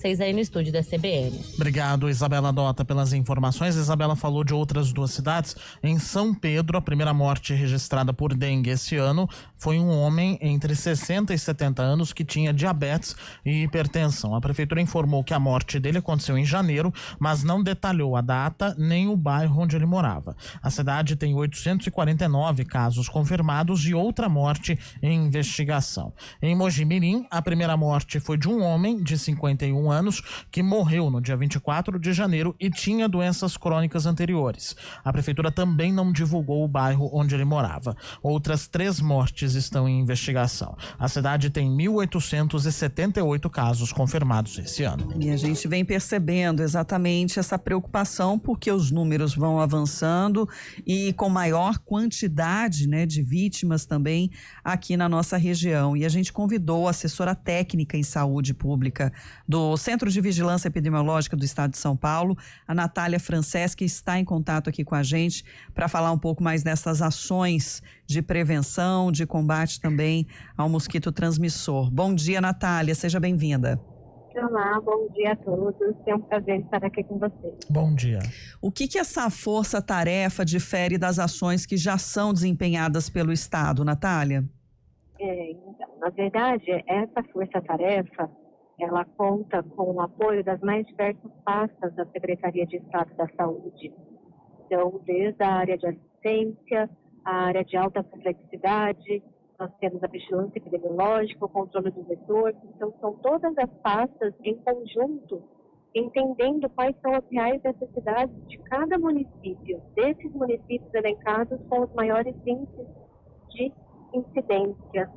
Vocês aí no estúdio da CBN. Obrigado, Isabela Dota, pelas informações. Isabela falou de outras duas cidades. Em São Pedro, a primeira morte registrada por dengue esse ano foi um homem entre 60 e 70 anos que tinha diabetes e hipertensão. A prefeitura informou que a morte dele aconteceu em janeiro, mas não detalhou a data nem o bairro onde ele morava. A cidade tem 849 casos confirmados e outra morte em investigação. Em Mogi-mirim, a primeira morte foi de um homem de 51 anos que morreu no dia 24 de janeiro e tinha doenças crônicas anteriores. A prefeitura também não divulgou o bairro onde ele morava. Outras 3 mortes estão em investigação. A cidade tem 1.878 casos confirmados esse ano. E a gente vem percebendo exatamente essa preocupação porque os números vão avançando e com maior quantidade, né, de vítimas também aqui na nossa região. E a gente convidou a assessora técnica em saúde pública do Centro de Vigilância Epidemiológica do Estado de São Paulo, a Natália Franceschi, está em contato aqui com a gente para falar um pouco mais dessas ações de prevenção, de combate também ao mosquito transmissor. Bom dia, Natália, seja bem-vinda. Olá, bom dia a todos. É um prazer estar aqui com vocês. Bom dia. O que essa força-tarefa difere das ações que já são desempenhadas pelo Estado, Natália? Então, na verdade, essa força-tarefa ela conta com o apoio das mais diversas pastas da Secretaria de Estado da Saúde. Então, desde a área de assistência, a área de alta complexidade, nós temos a vigilância epidemiológica, o controle do vetor. Então, são todas as pastas em conjunto, entendendo quais são as reais necessidades de cada município, desses municípios elencados com os maiores índices de incidência,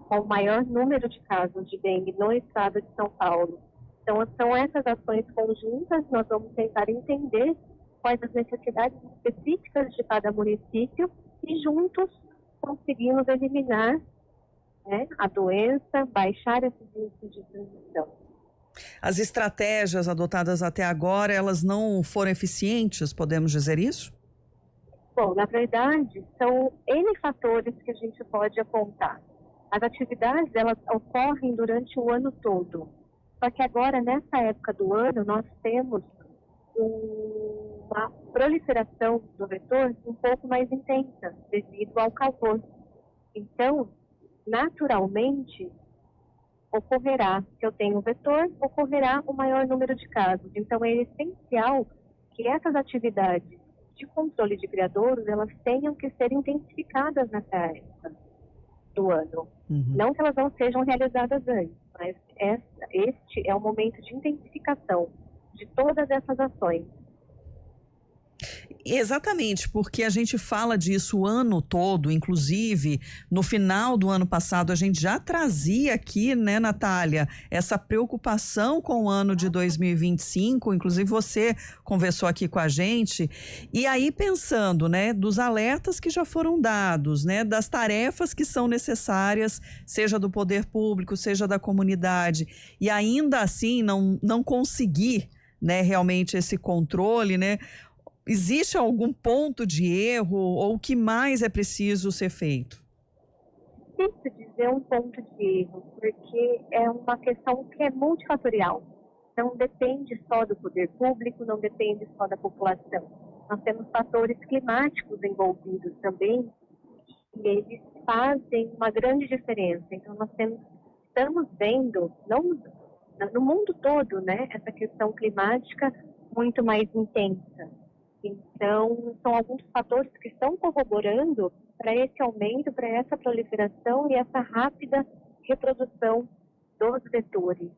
com o maior número de casos de dengue no estado de São Paulo. Então, são essas ações conjuntas, nós vamos tentar entender quais as necessidades específicas de cada município e juntos conseguimos eliminar, né, a doença, baixar esses índices de transmissão. As estratégias adotadas até agora, elas não foram eficientes, podemos dizer isso? Bom, na verdade, são N fatores que a gente pode apontar. As atividades, elas ocorrem durante o ano todo. Só que agora, nessa época do ano, nós temos uma proliferação do vetor um pouco mais intensa, devido ao calor. Então, naturalmente, ocorrerá, se eu tenho vetor, ocorrerá o maior número de casos. Então, é essencial que essas atividades de controle de criadouros, elas tenham que ser intensificadas nessa época do ano. Não que elas não sejam realizadas antes, mas este é o momento de intensificação de todas essas ações. Exatamente, porque a gente fala disso o ano todo, inclusive no final do ano passado a gente já trazia aqui, né, Natália, essa preocupação com o ano de 2025, inclusive você conversou aqui com a gente, e aí pensando, né, dos alertas que já foram dados, né, das tarefas que são necessárias, seja do poder público, seja da comunidade, e ainda assim não conseguir, né, realmente esse controle, né? Existe algum ponto de erro ou o que mais é preciso ser feito? Difícil dizer um ponto de erro, porque é uma questão que é multifatorial. Não depende só do poder público, não depende só da população. Nós temos fatores climáticos envolvidos também, e eles fazem uma grande diferença. Então, estamos vendo, no mundo todo, né, essa questão climática muito mais intensa. Então, são alguns fatores que estão corroborando para esse aumento, para essa proliferação e essa rápida reprodução dos vetores.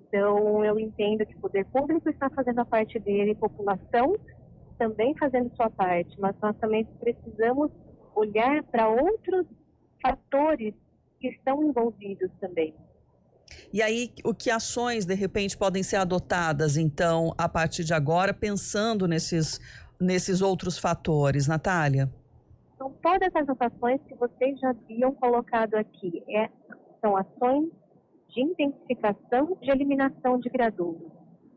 Então, eu entendo que o poder público está fazendo a parte dele, a população também fazendo sua parte, mas nós também precisamos olhar para outros fatores que estão envolvidos também. E aí, o que ações, de repente, podem ser adotadas, então, a partir de agora, pensando nesses outros fatores, Natália? Então, todas essas ações que vocês já haviam colocado aqui, são ações de intensificação de eliminação de criadouros.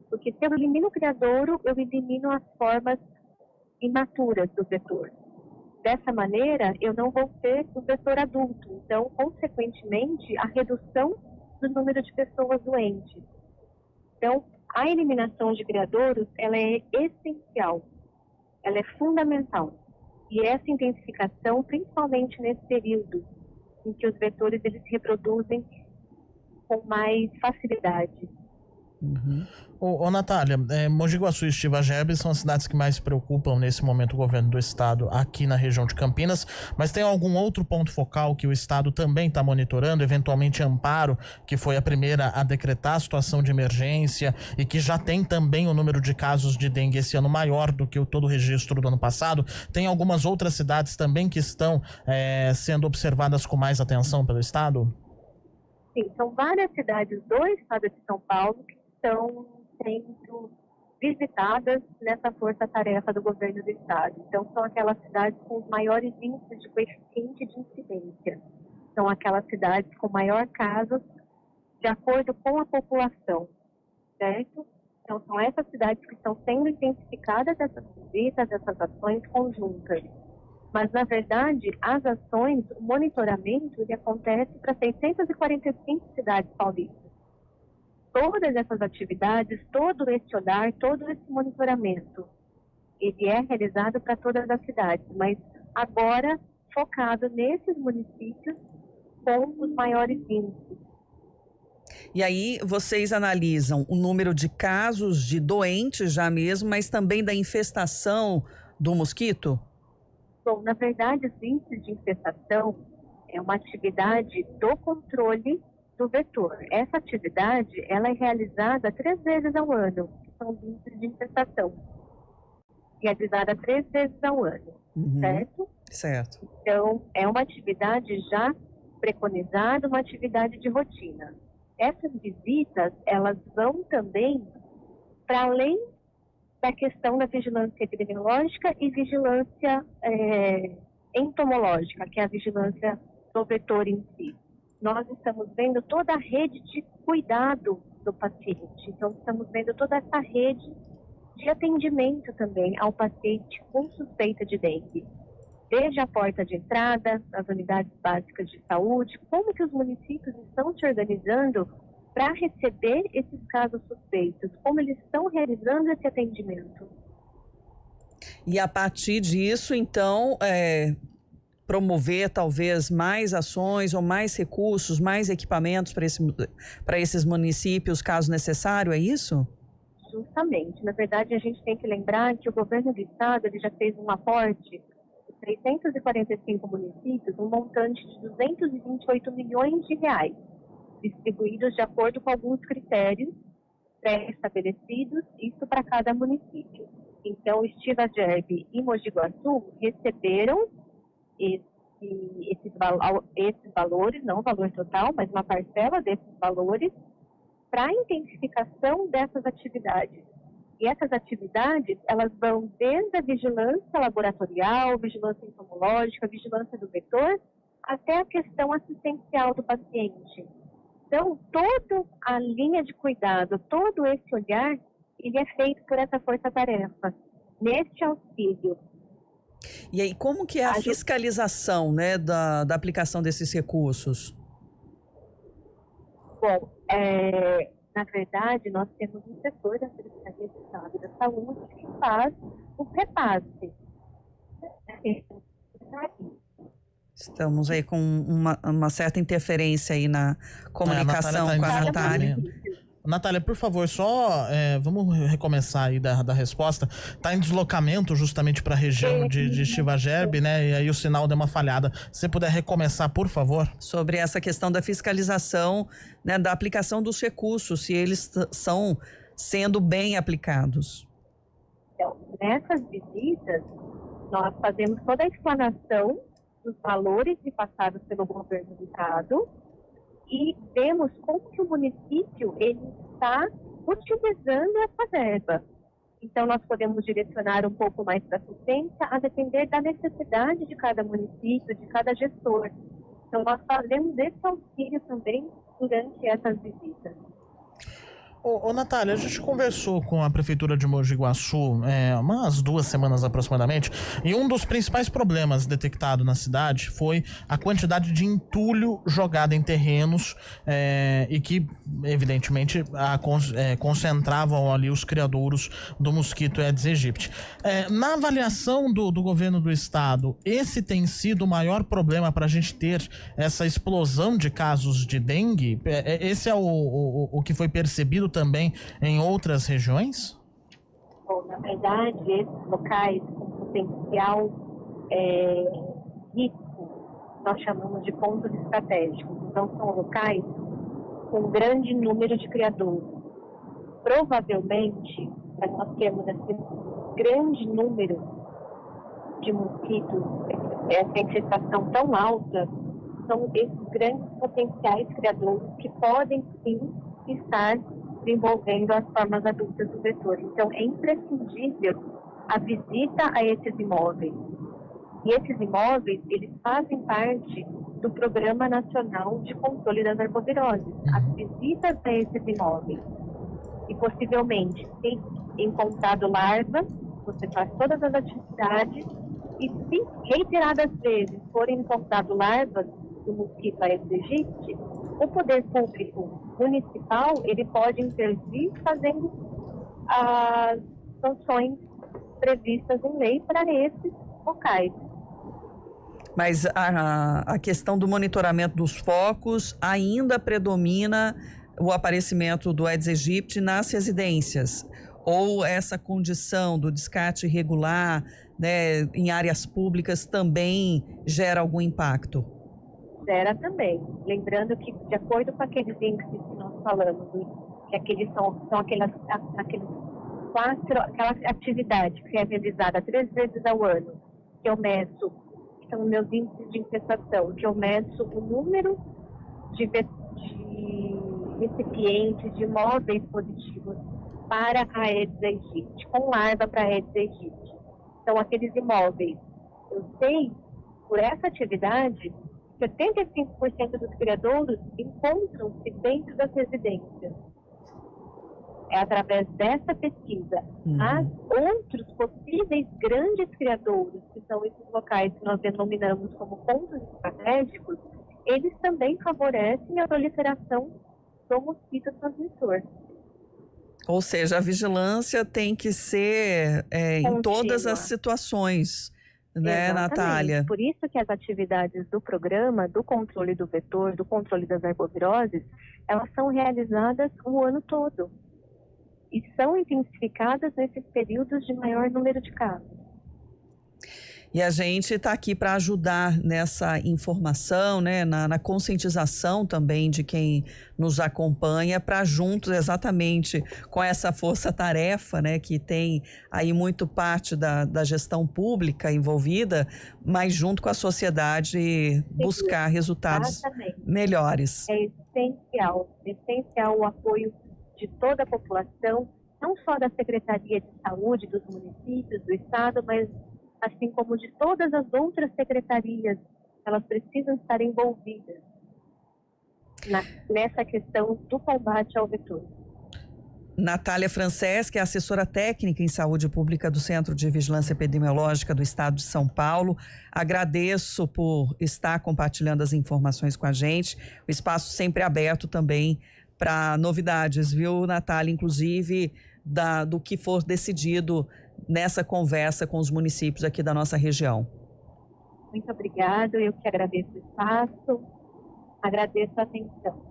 Porque se eu elimino o criadouro, eu elimino as formas imaturas do vetor. Dessa maneira, eu não vou ter o vetor adulto. Então, consequentemente, a redução do número de pessoas doentes. Então, a eliminação de criadouros, ela é essencial, ela é fundamental. E essa intensificação, principalmente nesse período em que os vetores eles se reproduzem com mais facilidade. Ô Natália, Mogi Guaçu e Estiva-Gerbe são as cidades que mais preocupam nesse momento o governo do estado aqui na região de Campinas, mas tem algum outro ponto focal que o estado também está monitorando, eventualmente Amparo, que foi a primeira a decretar a situação de emergência e que já tem também o número de casos de dengue esse ano maior do que todo o registro do ano passado. Tem algumas outras cidades também que estão sendo observadas com mais atenção pelo estado? Sim, são várias cidades do estado de São Paulo que estão sendo visitadas nessa força-tarefa do governo do estado. Então, são aquelas cidades com os maiores índices de coeficiente de incidência. São aquelas cidades com maior casos de acordo com a população, certo? Então, são essas cidades que estão sendo intensificadas essas visitas, essas ações conjuntas. Mas, na verdade, as ações, o monitoramento, ele acontece para 645 cidades paulistas. Todas essas atividades, todo esse olhar, todo esse monitoramento, ele é realizado para todas as cidades, mas agora focado nesses municípios com os maiores índices. E aí vocês analisam o número de casos de doentes já mesmo, mas também da infestação do mosquito? Bom, na verdade, os índices de infestação é uma atividade do controle do vetor. Essa atividade, ela é realizada 3 vezes ao ano, que são os índices de infestação. Realizada 3 vezes ao ano, certo? Certo. Então, é uma atividade já preconizada, uma atividade de rotina. Essas visitas, elas vão também para além da questão da vigilância epidemiológica e vigilância entomológica, que é a vigilância do vetor em si. Nós estamos vendo toda a rede de cuidado do paciente. Então, estamos vendo toda essa rede de atendimento também ao paciente com suspeita de dengue. Desde a porta de entrada, as unidades básicas de saúde, como que os municípios estão se organizando para receber esses casos suspeitos, como eles estão realizando esse atendimento. E a partir disso, então, promover talvez mais ações ou mais recursos, mais equipamentos para esses municípios, caso necessário, é isso? Justamente. Na verdade, a gente tem que lembrar que o governo do estado ele já fez um aporte de 345 municípios, um montante de 228 milhões de reais, distribuídos de acordo com alguns critérios pré-estabelecidos, isso para cada município. Então, Estiva-Gerbe e Mogi Guaçu receberam esses valores, não o valor total, mas uma parcela desses valores para a intensificação dessas atividades. E essas atividades, elas vão desde a vigilância laboratorial, vigilância entomológica, vigilância do vetor, até a questão assistencial do paciente. Então, toda a linha de cuidado, todo esse olhar, ele é feito por essa força-tarefa, neste auxílio. E aí, como que é a fiscalização, né, da aplicação desses recursos? Bom, na verdade, nós temos um setor da Secretaria de Estado da Saúde que faz o repasse. Estamos aí com uma certa interferência aí na comunicação com a Natália. Natália, por favor, só vamos recomeçar aí da resposta. Está em deslocamento justamente para a região de Estiva-Gerbe, né? E aí o sinal deu uma falhada. Se você puder recomeçar, por favor. Sobre essa questão da fiscalização, né, da aplicação dos recursos, se eles são sendo bem aplicados. Então, nessas visitas, nós fazemos toda a explanação dos valores repassados pelo governo do estado e vemos como que o município ele está utilizando essa verba. Então, nós podemos direcionar um pouco mais para assistência a depender da necessidade de cada município, de cada gestor. Então, nós fazemos esse auxílio também durante essas visitas. Ô, Natália, a gente conversou com a Prefeitura de Mogi Guaçu umas 2 semanas aproximadamente, e um dos principais problemas detectados na cidade foi a quantidade de entulho jogado em terrenos e que, evidentemente, concentravam ali os criadouros do mosquito Aedes aegypti. Na avaliação do governo do estado, esse tem sido o maior problema para a gente ter essa explosão de casos de dengue? Esse é o que foi percebido também em outras regiões? Bom, na verdade, esses locais com potencial risco, nós chamamos de pontos estratégicos. Então, são locais com grande número de criadouros. Provavelmente, nós temos esse grande número de mosquitos, essa infestação tão alta, são esses grandes potenciais criadouros que podem, sim, estar desenvolvendo as formas adultas do vetor. Então, é imprescindível a visita a esses imóveis. E esses imóveis, eles fazem parte do Programa Nacional de Controle das Arboviroses. As visitas a esses imóveis. E, possivelmente, se encontrado larva, você faz todas as atividades e, se reiteradas vezes forem encontrado larvas do mosquito Aedes aegypti, o poder público municipal, ele pode intervir fazendo as sanções previstas em lei para esses locais. Mas a questão do monitoramento dos focos ainda predomina o aparecimento do Aedes aegypti nas residências? Ou essa condição do descarte irregular, né, em áreas públicas também gera algum impacto? Gera também. Lembrando que, de acordo com aqueles índices que nós falamos, que aqueles são aquela atividade que é realizada 3 vezes ao ano, que eu meço, que são meus índices de infestação, que eu meço o número de recipientes, de móveis positivos para a Aedes aegypti, com larva para a Aedes aegypti. Então, aqueles imóveis, eu sei, por essa atividade, 75% dos criadouros encontram-se dentro das residências. É através dessa pesquisa. Há outros possíveis grandes criadouros, que são esses locais que nós denominamos como pontos estratégicos, eles também favorecem a proliferação do mosquito transmissor. Ou seja, a vigilância tem que ser em todas as situações, né, exatamente. Natália? Por isso que as atividades do programa, do controle do vetor, do controle das arboviroses, elas são realizadas o ano todo. E são intensificadas nesses períodos de maior número de casos. E a gente está aqui para ajudar nessa informação, né, na conscientização também de quem nos acompanha, para juntos exatamente com essa força-tarefa, né, que tem aí muito parte da gestão pública envolvida, mas junto com a sociedade buscar resultados melhores. É essencial o apoio de toda a população, não só da Secretaria de Saúde, dos municípios, do Estado, mas assim como de todas as outras secretarias, elas precisam estar envolvidas nessa questão do combate ao vetor. Natália Franceschi, assessora técnica em saúde pública do Centro de Vigilância Epidemiológica do Estado de São Paulo. Agradeço por estar compartilhando as informações com a gente. O espaço sempre aberto também para novidades, viu, Natália? Inclusive do que for decidido nessa conversa com os municípios aqui da nossa região. Muito obrigada, eu que agradeço o espaço, agradeço a atenção.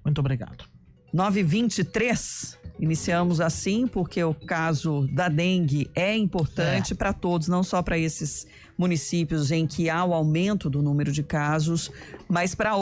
Muito obrigado. 9h23, iniciamos assim porque o caso da dengue é importante para todos, não só para esses municípios em que há o aumento do número de casos, mas para